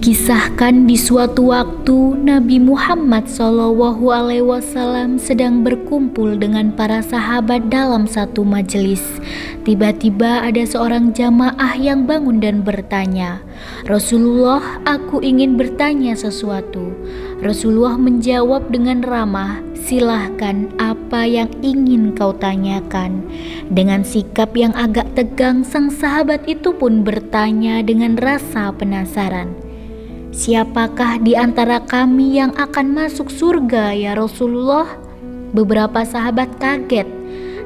Dikisahkan di suatu waktu Nabi Muhammad SAW sedang berkumpul dengan para sahabat dalam satu majelis. Tiba-tiba ada seorang jamaah yang bangun dan bertanya, "Rasulullah, aku ingin bertanya sesuatu." Rasulullah menjawab dengan ramah, "Silahkan, apa yang ingin kau tanyakan?" Dengan sikap yang agak tegang, sang sahabat itu pun bertanya dengan rasa penasaran, "Siapakah di antara kami yang akan masuk surga ya Rasulullah?" Beberapa sahabat kaget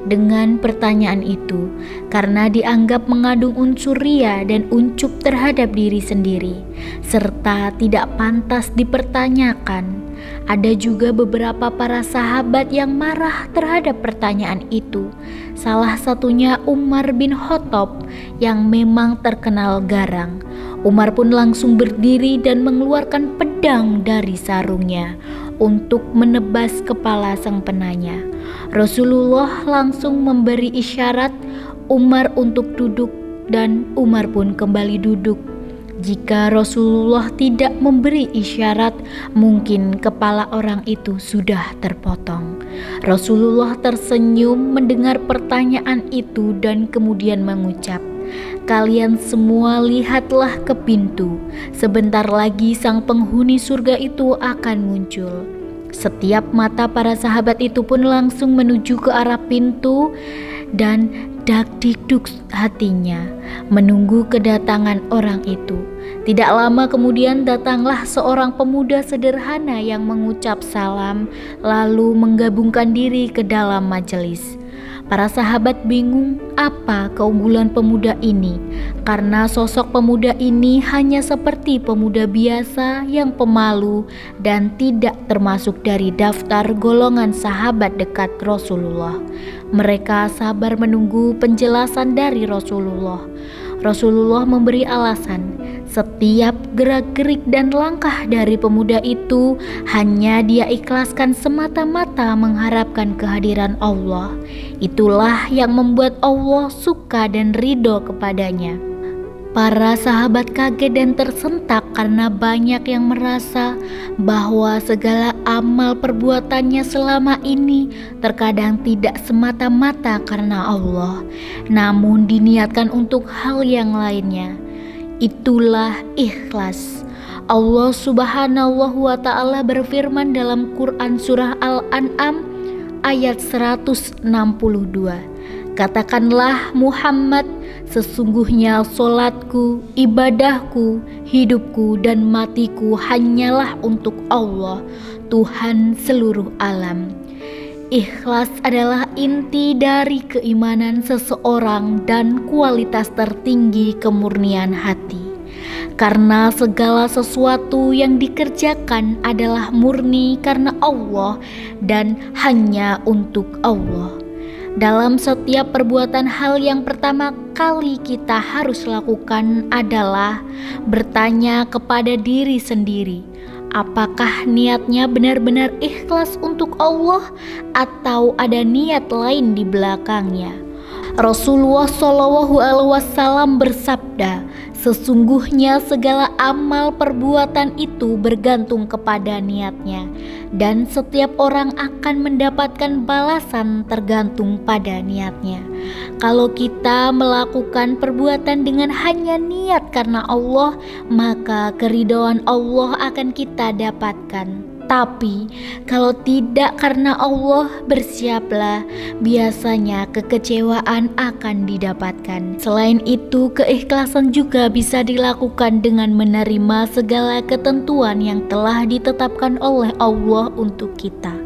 dengan pertanyaan itu karena dianggap mengandung unsur ria dan uncup terhadap diri sendiri serta tidak pantas dipertanyakan. Ada juga beberapa para sahabat yang marah terhadap pertanyaan itu. Salah satunya Umar bin Khattab yang memang terkenal garang. Umar pun langsung berdiri dan mengeluarkan pedang dari sarungnya untuk menebas kepala sang penanya. Rasulullah langsung memberi isyarat Umar untuk duduk dan Umar pun kembali duduk. Jika Rasulullah tidak memberi isyarat, mungkin kepala orang itu sudah terpotong. Rasulullah tersenyum mendengar pertanyaan itu dan kemudian mengucap, "Kalian semua lihatlah ke pintu. Sebentar lagi sang penghuni surga itu akan muncul." Setiap mata para sahabat itu pun langsung menuju ke arah pintu dan dak-dikduk hatinya menunggu kedatangan orang itu. Tidak lama kemudian datanglah seorang pemuda sederhana yang mengucap salam lalu menggabungkan diri ke dalam majelis. Para sahabat bingung apa keunggulan pemuda ini, karena sosok pemuda ini hanya seperti pemuda biasa yang pemalu dan tidak termasuk dari daftar golongan sahabat dekat Rasulullah. Mereka sabar menunggu penjelasan dari Rasulullah. Rasulullah memberi alasan, setiap gerak-gerik dan langkah dari pemuda itu hanya dia ikhlaskan semata-mata mengharapkan kehadiran Allah. Itulah yang membuat Allah suka dan ridho kepadanya. Para sahabat kaget dan tersentak karena banyak yang merasa bahwa segala amal perbuatannya selama ini terkadang tidak semata-mata karena Allah, namun diniatkan untuk hal yang lainnya. Itulah ikhlas. Allah Subhanahu wa Ta'ala berfirman dalam Quran Surah Al-An'am ayat 162, "Katakanlah Muhammad, sesungguhnya solatku, ibadahku, hidupku dan matiku hanyalah untuk Allah, Tuhan seluruh alam." Ikhlas adalah inti dari keimanan seseorang dan kualitas tertinggi kemurnian hati. Karena segala sesuatu yang dikerjakan adalah murni karena Allah dan hanya untuk Allah. Dalam setiap perbuatan, hal yang pertama kali kita harus lakukan adalah bertanya kepada diri sendiri, apakah niatnya benar-benar ikhlas untuk Allah atau ada niat lain di belakangnya. Rasulullah SAW bersabda, "Sesungguhnya segala amal perbuatan itu bergantung kepada niatnya, dan setiap orang akan mendapatkan balasan tergantung pada niatnya." Kalau kita melakukan perbuatan dengan hanya niat karena Allah, maka keridhaan Allah akan kita dapatkan. Tapi kalau tidak karena Allah, bersiaplah, biasanya kekecewaan akan didapatkan. Selain itu, keikhlasan juga bisa dilakukan dengan menerima segala ketentuan yang telah ditetapkan oleh Allah untuk kita.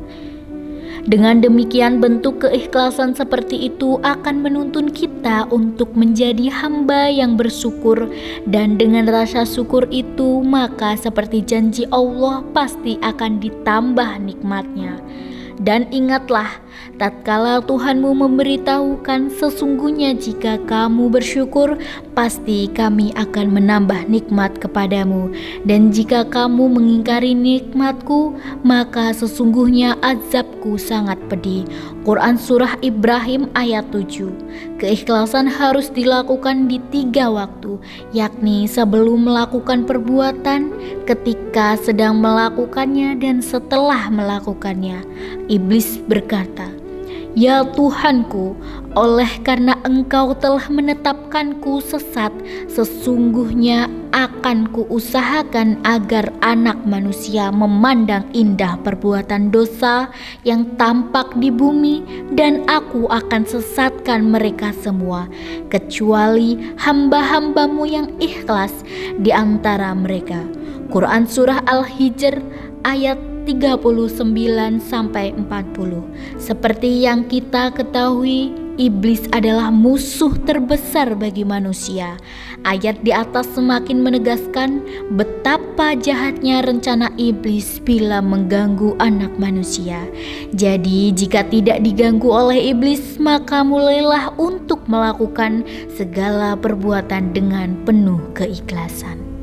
Dengan demikian, bentuk keikhlasan seperti itu akan menuntun kita untuk menjadi hamba yang bersyukur, dan dengan rasa syukur itu maka seperti janji Allah pasti akan ditambah nikmatnya. Dan ingatlah Tatkala Tuhanmu memberitahukan, sesungguhnya jika kamu bersyukur, pasti kami akan menambah nikmat kepadamu. Dan jika kamu mengingkari nikmatku, maka sesungguhnya azabku sangat pedih. Quran Surah Ibrahim ayat 7. Keikhlasan harus dilakukan di 3 waktu, yakni sebelum melakukan perbuatan, ketika sedang melakukannya, dan setelah melakukannya. Iblis berkata, "Ya Tuhanku, oleh karena Engkau telah menetapkanku sesat, sesungguhnya akan kuusahakan agar anak manusia memandang indah perbuatan dosa yang tampak di bumi, dan aku akan sesatkan mereka semua, kecuali hamba-hambamu yang ikhlas di antara mereka." Quran Surah Al-Hijr ayat 39-40. Seperti yang kita ketahui, iblis adalah musuh terbesar bagi manusia. Ayat di atas semakin menegaskan betapa jahatnya rencana iblis bila mengganggu anak manusia. Jadi jika tidak diganggu oleh iblis, maka mulailah untuk melakukan segala perbuatan dengan penuh keikhlasan.